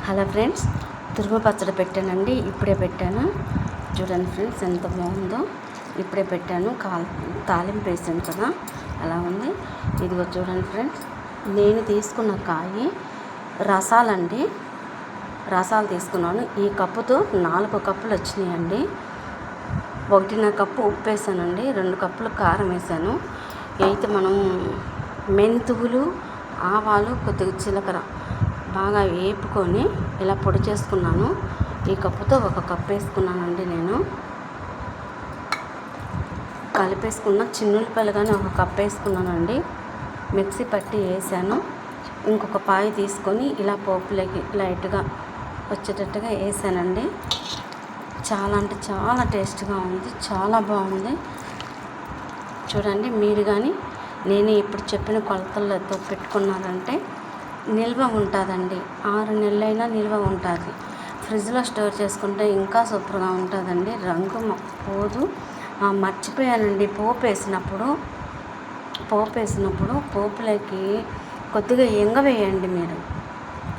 Hello friends, తురుము పచ్చడి పెట్టానండి. ఇప్పుడే పెట్టాను. చూడండి ఫ్రెండ్స్ ఎంత బాగుందో. ఇప్పుడే పెట్టాను. తాలింపు వేసాను కదా, అలా ఉంది. ఇదిగో చూడండి ఫ్రెండ్స్, నేను తీసుకున్న కాయి రసాలండి. రసాలు తీసుకున్నాను. ఈ కప్పుతో 4 కప్పులు వచ్చినాయండి. 1.5 కప్పు ఉప్పు వేసానండి. 2 కప్పులు కారం వేసాను. అయితే మనం మెంతువులు, ఆవాలు, కొద్దిగా జీలకర్ర బాగా వేపుకొని ఇలా పొడి చేసుకున్నాను. ఈ కప్పుతో 1 కప్పు వేసుకున్నానండి. నేను కలిపేసుకున్న చిన్నులపాయలు కానీ 1 కప్పు వేసుకున్నానండి. మిక్సీ పట్టి వేసాను. ఇంకొక పాయి తీసుకొని ఇలా పోపులోకి లైట్గా వచ్చేటట్టుగా వేసానండి. చాలా అంటే చాలా టేస్ట్గా ఉంది, చాలా బాగుంది. చూడండి, మీరు కానీ నేను ఇప్పుడు చెప్పిన కొలతలతో పెట్టుకున్నారంటే నిల్వ ఉంటుందండి. 6 నెలలైనా నిల్వ ఉంటుంది. ఫ్రిడ్జ్లో స్టోర్ చేసుకుంటే ఇంకా సూపర్గా ఉంటుందండి. రంగు పోదు. మర్చిపోయానండి, పోపు వేసినప్పుడు పోపులోకి కొద్దిగా ఎంగ వేయండి. మీరు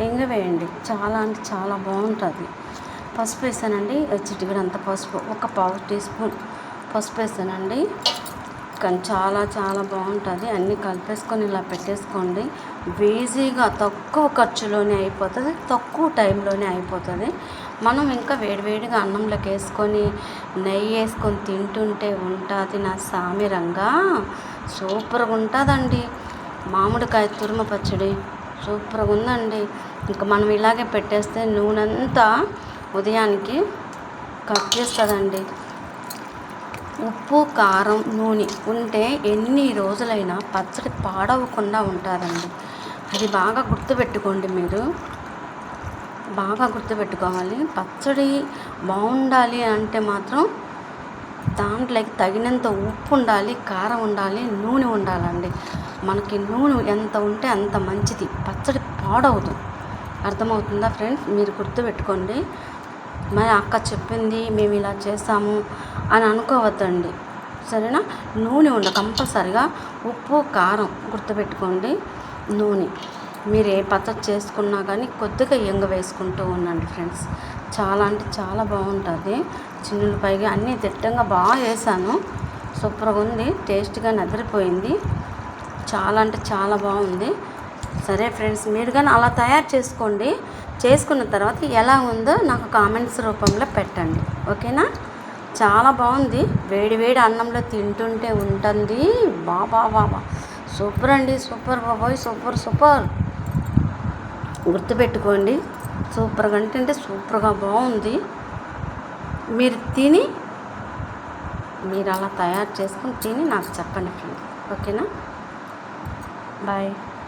ఎంగ వేయండి, చాలా అంటే చాలా బాగుంటుంది. పసుపు వేసానండి. చిటికెడంత పసుపు, 1 పావు టీ స్పూన్ పసుపు వేసానండి. కానీ చాలా చాలా బాగుంటుంది. అన్నీ కలిపేసుకొని ఇలా పెట్టేసుకోండి. ఈజీగా తక్కువ ఖర్చులోనే అయిపోతుంది, తక్కువ టైంలోనే అయిపోతుంది. మనం ఇంకా వేడివేడిగా అన్నంలోకి వేసుకొని నెయ్యి వేసుకొని తింటుంటే ఉంటుంది నా సామిరంగా. సూపర్గా ఉంటుందండి. మామిడికాయ తురుము పచ్చడి సూపర్గా ఉందండి. ఇంకా మనం ఇలాగే పెట్టేస్తే నూనెంతా ఉదయానికి కట్ చేస్తుందండి. ఉప్పు, కారం, నూనె ఉంటే ఎన్ని రోజులైనా పచ్చడి పాడవకుండా ఉంటుందండి. అది బాగా గుర్తుపెట్టుకోండి. మీరు బాగా గుర్తుపెట్టుకోవాలి. పచ్చడి బాగుండాలి అంటే మాత్రం దాంట్లోకి తగినంత ఉప్పు ఉండాలి, కారం ఉండాలి, నూనె ఉండాలండి. మనకి నూనె ఎంత ఉంటే అంత మంచిది. పచ్చడి పాడవదు. అర్థమవుతుందా ఫ్రెండ్స్? మీరు గుర్తుపెట్టుకోండి. మరి అక్క చెప్పింది మేము ఇలా చేస్తాము అని అనుకోవద్దండి, సరేనా? నూనె కంపల్సరిగా ఉప్పు, కారం గుర్తుపెట్టుకోండి. నూనె మీరు ఏ పచ్చడి చేసుకున్నా కానీ కొద్దిగా ఎంగ వేసుకుంటూ ఉండండి ఫ్రెండ్స్. చాలా అంటే చాలా బాగుంటుంది. చిన్నులపాయగా అన్నీ దిట్టంగా బాగా వేసాను. సూపర్గా ఉంది. టేస్ట్గా నదిరిపోయింది. చాలా అంటే చాలా బాగుంది. సరే ఫ్రెండ్స్, మీరు కానీ అలా తయారు చేసుకోండి. చేసుకున్న తర్వాత ఎలా ఉందో నాకు కామెంట్స్ రూపంలో పెట్టండి, ఓకేనా? చాలా బాగుంది. వేడి వేడి అన్నంలో తింటుంటే ఉంటుంది. బాబా సూపర్ అండి, సూపర్ బాబాయ్, సూపర్ సూపర్. గుర్తుపెట్టుకోండి. సూపర్గా అంటే సూపర్గా బాగుంది. మీరు తిని మీరు అలా తయారు చేసుకొని తిని నాకు చెప్పండి ఫ్రెండ్స్, ఓకేనా? బాయ్.